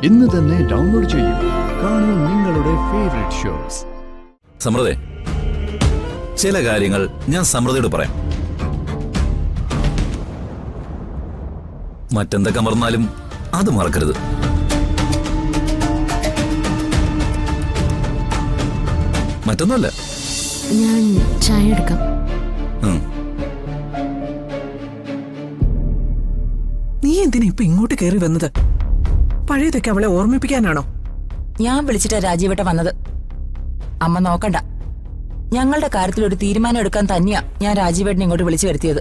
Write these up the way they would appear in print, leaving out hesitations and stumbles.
ഇന്ന് തന്നെ ഡൗൺലോഡ് ചെയ്യൂ. കാണൂ നിങ്ങളുടെ ഫേവറേറ്റ് ഷോസ്. സമൃദ്ധേ, ചില കാര്യങ്ങൾ ഞാൻ സമൃദ്ധയോട് പറയാം. മറ്റെന്തൊക്കെ മറന്നാലും അത് മറക്കരുത്. മറ്റൊന്നുമല്ല. ഞാൻ ചായ എടുക്കാം. നീ എന്തിനാ ഇപ്പൊ ഇങ്ങോട്ട് കയറി വന്നത്? പഴയതൊക്കെ അവളെ ഓർമ്മിപ്പിക്കാനാണോ? ഞാൻ വിളിച്ചിട്ടാ രാജീവേട്ട വന്നത്. അമ്മ നോക്കണ്ട, ഞങ്ങളുടെ കാര്യത്തിൽ ഒരു തീരുമാനം എടുക്കാൻ തന്നെയാ ഞാൻ രാജീവേട്ടനെ ഇങ്ങോട്ട് വിളിച്ചു വരുത്തിയത്.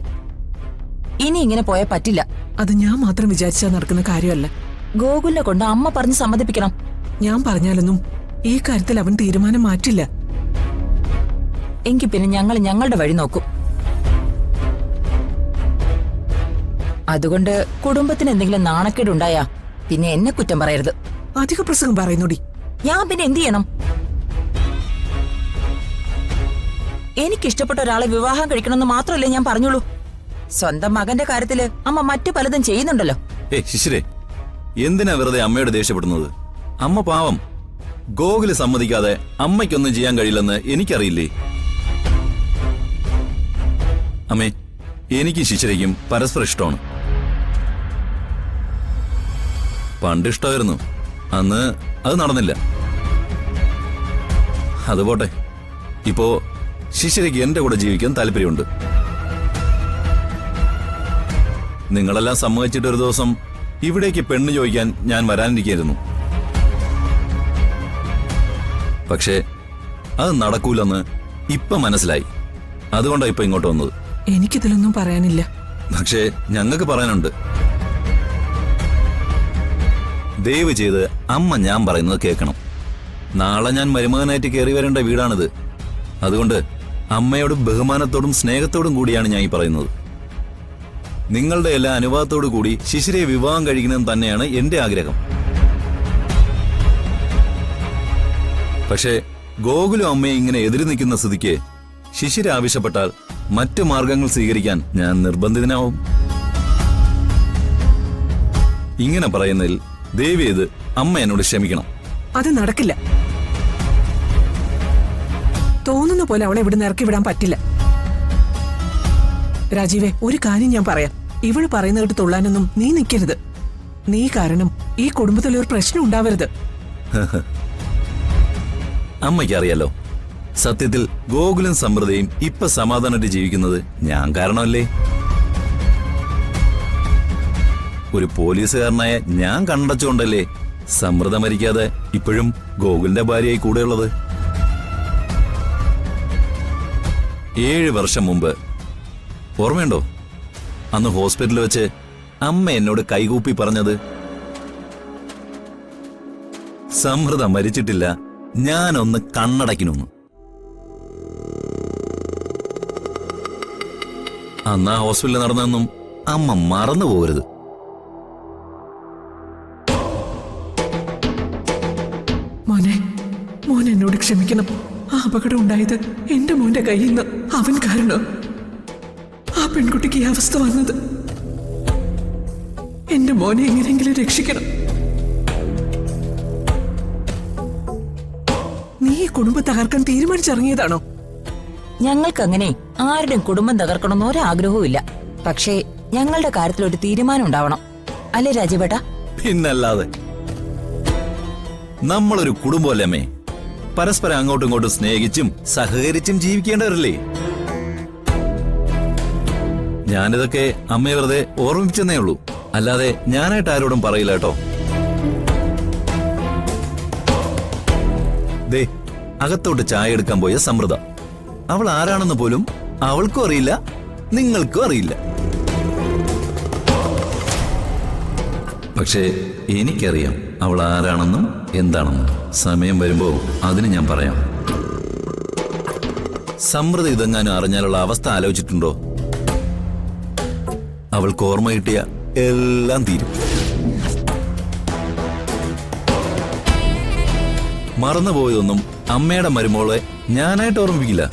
ഇനി ഇങ്ങനെ പോയാൽ പറ്റില്ല. അത് ഞാൻ മാത്രം വിചാരിച്ചാൽ നടക്കുന്ന കാര്യമല്ല. ഗോകുലിനെ കൊണ്ട് അമ്മ പറഞ്ഞ് സമ്മതിപ്പിക്കണം. ഞാൻ പറഞ്ഞാലൊന്നും ഈ കാര്യത്തിൽ അവൻ തീരുമാനം മാറ്റില്ല. എങ്കിൽ പിന്നെ ഞങ്ങൾ ഞങ്ങളുടെ വഴി നോക്കും. അതുകൊണ്ട് കുടുംബത്തിന് എന്തെങ്കിലും നാണക്കേടുണ്ടായാ പിന്നെ എന്നെ കുറ്റം പറയരുത്. അധിക പ്രസംഗം പറയുന്നോടി. ഞാൻ പിന്നെ എന്ത് ചെയ്യണം? എനിക്കിഷ്ടപ്പെട്ട ഒരാളെ വിവാഹം കഴിക്കണമെന്ന് മാത്രമല്ലേ ഞാൻ പറഞ്ഞോളൂ. സ്വന്തം മകന്റെ കാര്യത്തില് അമ്മ മറ്റു പലതും ചെയ്യുന്നുണ്ടല്ലോ. ശിശിരേ, എന്തിനാ വെറുതെ അമ്മയോട് ദേഷ്യപ്പെടുന്നത്? അമ്മ പാവം. ഗോകുല് സമ്മതിക്കാതെ അമ്മയ്ക്കൊന്നും ചെയ്യാൻ കഴിയില്ലെന്ന് എനിക്കറിയില്ലേ? അമ്മേ, എനിക്ക് ശിശിരയ്ക്കും പരസ്പരം ഇഷ്ടമാണ്. പണ്ട് ഇഷ്ടമായിരുന്നു, അന്ന് അത് നടന്നില്ല. അതുപോട്ടെ, ഇപ്പോ ശിശിരയ്ക്ക് എന്റെ കൂടെ ജീവിക്കാൻ താല്പര്യമുണ്ട്. നിങ്ങളെല്ലാം സമ്മതിച്ചിട്ട് ഒരു ദിവസം ഇവിടേക്ക് പെണ്ണ് ചോദിക്കാൻ ഞാൻ വരാനിരിക്കായിരുന്നു. പക്ഷേ അത് നടക്കൂലെന്ന് ഇപ്പൊ മനസ്സിലായി. അതുകൊണ്ടാണ് ഇപ്പൊ ഇങ്ങോട്ട് വന്നത്. എനിക്കിതിലൊന്നും പറയാനില്ല. പക്ഷേ ഞങ്ങൾക്ക് പറയാനുണ്ട്. ദയവ് ചെയ്ത് അമ്മ ഞാൻ പറയുന്നത് കേൾക്കണം. നാളെ ഞാൻ മരുമകനായിട്ട് കയറി വരേണ്ട വീടാണിത്. അതുകൊണ്ട് അമ്മയോട് ബഹുമാനത്തോടും സ്നേഹത്തോടും കൂടിയാണ് ഞാൻ ഈ പറയുന്നത്. നിങ്ങളുടെ എല്ലാ അനുവാദത്തോടു കൂടി ശിശിരയെ വിവാഹം കഴിക്കണമെന്ന് തന്നെയാണ് എന്റെ ആഗ്രഹം. പക്ഷേ ഗോകുലും അമ്മയെ ഇങ്ങനെ എതിര് നിൽക്കുന്ന സ്ഥിതിക്ക് ശിശിര ആവശ്യപ്പെട്ടാൽ മറ്റു മാർഗങ്ങൾ സ്വീകരിക്കാൻ ഞാൻ നിർബന്ധിതനാവും. ഇങ്ങനെ പറയുന്നതിൽ ദയവ് ചെയ്ത് അമ്മ എന്നോട് ക്ഷമിക്കണം. അത് നടക്കില്ല. തോന്നുന്ന പോലെ അവളെ ഇവിടെ ഇറക്കി വിടാൻ പറ്റില്ല. രാജീവേ, ഒരു കാര്യം ഞാൻ പറയാം. ഇവള് പറയുന്ന കേട്ട് തുള്ളാനൊന്നും നീ നിൽക്കരുത്. നീ കാരണം ഈ കുടുംബത്തിൽ ഒരു പ്രശ്നം ഉണ്ടാവരുത്. അമ്മയ്ക്കറിയാലോ, സത്യത്തിൽ ഗോകുലും സമൃദ്ധയും ഇപ്പൊ സമാധാനമായിട്ട് ജീവിക്കുന്നത് ഞാൻ കാരണമല്ലേ? ഒരു പോലീസുകാരനായ ഞാൻ കണ്ടച്ചുകൊണ്ടല്ലേ സമൃദ്ധ മരിക്കാതെ ഇപ്പോഴും ഗോകുലിന്റെ ഭാര്യയായി കൂടെയുള്ളത്. 7 വർഷം മുമ്പ് ഓർമ്മയുണ്ടോ? അന്ന് ഹോസ്പിറ്റലിൽ വെച്ച് അമ്മ എന്നോട് കൈകൂപ്പി പറഞ്ഞത്, സമൃദ്ധ മരിച്ചിട്ടില്ല, ഞാനൊന്ന് കണ്ണടയ്ക്കണമെന്ന്. അന്ന് ആ ഹോസ്പിറ്റലിൽ നടന്നതൊന്നും അമ്മ മറന്നു പോകരുത്. മോൻ എന്നോട് ക്ഷമിക്കണം. ആ അപകടം ഉണ്ടായത് എന്റെ മോന്റെ കയ്യിൽ നിന്ന്. അവൻ കാരണം ആ പെൺകുട്ടിക്ക് ഈ അവസ്ഥ വന്നത്. എന്റെ മോനെ എങ്ങനെയെങ്കിലും രക്ഷിക്കണം. നീ ഈ കുടുംബം തകർക്കാൻ തീരുമാനിച്ചിറങ്ങിയതാണോ? ഞങ്ങൾക്കങ്ങനെ ആരുടെയും കുടുംബം തകർക്കണമെന്ന് ഒരാഗ്രഹവും ഇല്ല. പക്ഷേ ഞങ്ങളുടെ കാര്യത്തിൽ ഒരു തീരുമാനം ഉണ്ടാവണം, അല്ലേ രാജീവേട്ട? പിന്നല്ലാതെ. നമ്മളൊരു കുടുംബമല്ലേ അമ്മേ? പരസ്പരം അങ്ങോട്ടും ഇങ്ങോട്ടും സ്നേഹിച്ചും സഹകരിച്ചും ജീവിക്കേണ്ടവരല്ലേ? ഞാനിതൊക്കെ അമ്മയെ വെറുതെ ഓർമ്മിപ്പിച്ചെന്നേ ഉള്ളൂ, അല്ലാതെ ഞാനായിട്ട് ആരോടും പറയില്ല കേട്ടോ. ദേ, അകത്തോട്ട് ചായ എടുക്കാൻ പോയ സമൃദ്ധ. അവൾ ആരാണെന്ന് പോലും അവൾക്കും അറിയില്ല, നിങ്ങൾക്കും അറിയില്ല. പക്ഷേ എനിക്കറിയാം അവൾ ആരാണെന്നും എന്താണെന്നും. സമയം വരുമ്പോ അതിന് ഞാൻ പറയാം. സമൃദ്ധ ഇതെങ്ങാനും അറിഞ്ഞാലുള്ള അവസ്ഥ ആലോചിച്ചിട്ടുണ്ടോ? അവൾക്ക് ഓർമ്മ കിട്ടിയ എല്ലാം തീരും. മറന്നുപോയതൊന്നും അമ്മയുടെ മരുമോളെ ഞാനായിട്ട് ഓർമ്മിപ്പിക്കില്ല.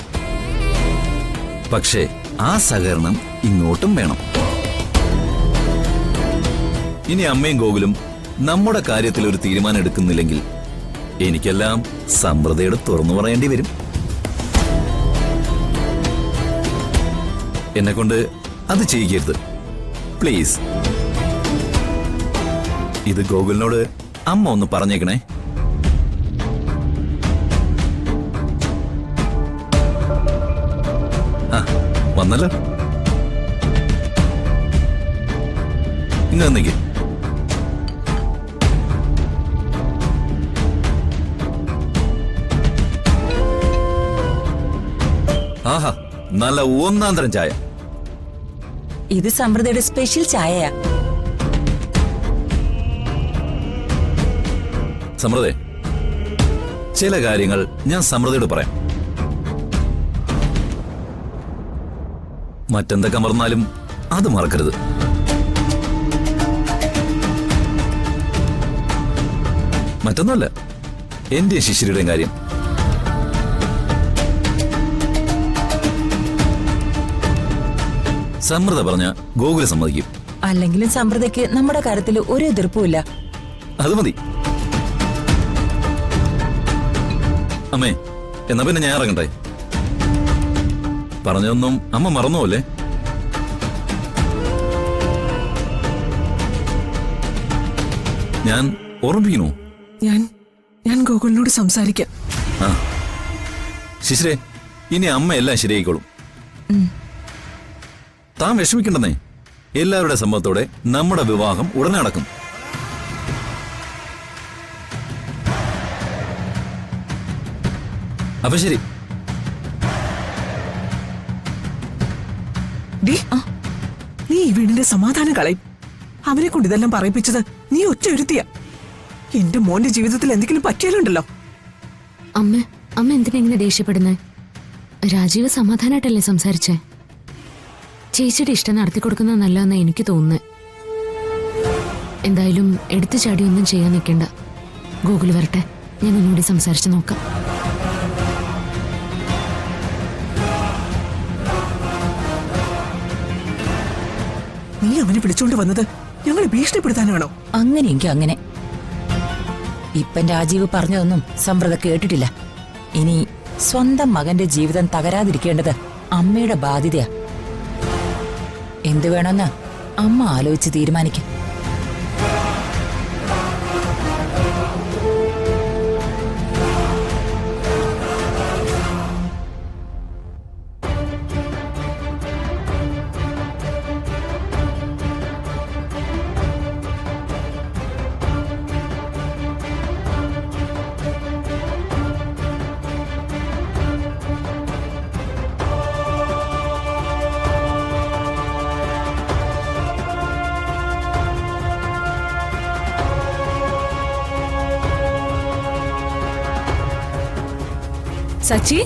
പക്ഷേ ആ സഹകരണം ഇങ്ങോട്ടും വേണം. ഇനി അമ്മയും ഗോകുലും നമ്മുടെ കാര്യത്തിൽ ഒരു തീരുമാനം എടുക്കുന്നില്ലെങ്കിൽ എനിക്കെല്ലാം സമൃദ്ധയോട് തുറന്നു പറയേണ്ടി വരും. എന്നെ കൊണ്ട് അത് ചെയ്യിക്കരുത് പ്ലീസ്. ഇത് ഗോകുലിനോട് അമ്മ ഒന്ന് പറഞ്ഞേക്കണേ. ആ വന്നല്ലോ, ഇങ്ങ് വന്നേക്ക്. ആഹാ, നല്ല ഒന്നാം തരം ചായ. ഇത് സമൃദ്ധയുടെ സ്പെഷ്യൽ ചായയാ. സമൃദ്ധേ, ചില കാര്യങ്ങൾ ഞാൻ സമൃദ്ധയോട് പറയാം. മറ്റെന്തൊക്കെ മറന്നാലും അത് മറക്കരുത്. മറ്റൊന്നുമല്ല, എന്റെ ശിശിരയുടെയും കാര്യം. സമൃദ്ധ പറഞ്ഞ ഗോകുല സമ്മതിക്കും. അല്ലെങ്കിലും സമൃദ്ധയ്ക്ക് നമ്മുടെ കാര്യത്തിൽ ഒരു എതിർപ്പുമില്ല. അത് മതി. അമ്മേ, എന്നാ പിന്നെ ഞാൻ ഇറങ്ങട്ടെ. പറഞ്ഞതൊന്നും അമ്മ മറന്നുപോലെ. ഞാൻ ഓർമ്മിപ്പിക്കണോ? ഞാൻ ഗോകുലിനോട് സംസാരിക്കാം. ആ ശിശിരേ, ഇനി അമ്മ എല്ലാം ശരിയായിക്കോളും. താൻ വിഷമിക്കണ്ടെന്നേ. എല്ലാവരുടെ സമ്മതത്തോടെ നമ്മുടെ വിവാഹം ഉടനെ നടക്കും. അപ്പൊ ശരി. നീ ഈ വീടിന്റെ സമാധാനം കളയും. അവനെ കൊണ്ട് ഇതെല്ലാം പറയിപ്പിച്ചത് നീ ഒറ്റ ഒരുത്തിയ. എന്റെ മോന്റെ ജീവിതത്തിൽ എന്തെങ്കിലും പറ്റിയാലുണ്ടല്ലോ. അമ്മ എന്തിനാ ഇങ്ങനെ ദേഷ്യപ്പെടുന്നേ? രാജീവ് സമാധാനായിട്ടല്ലേ സംസാരിച്ചേ? ചേച്ചിയുടെ ഇഷ്ടം നടത്തി കൊടുക്കുന്നത് നല്ലതെന്നാ എനിക്ക് തോന്നുന്നത്. എന്തായാലും എടുത്തു ചാടി ഒന്നും ചെയ്യാൻ നിൽക്കണ്ട. ഗൂഗിൾ വരട്ടെ, ഞാൻ ഒന്നുകൂടി സംസാരിച്ച് നോക്കാം. നീ അവനെ വിളിച്ചോണ്ട് വന്നത് ഞങ്ങളെ ഭീഷണിപ്പെടുത്താനാണോ? അങ്ങനെയെങ്കിൽ അങ്ങനെ. ഇപ്പം രാജീവ് പറഞ്ഞതൊന്നും സമൃദ്ധ കേട്ടിട്ടില്ല. ഇനി സ്വന്തം മകന്റെ ജീവിതം തകരാതിരിക്കേണ്ടത് അമ്മയുടെ ബാധ്യതയാ. എന്തു വേണമെന്ന് അമ്മ ആലോചിച്ച് തീരുമാനിക്കും. സച്ചി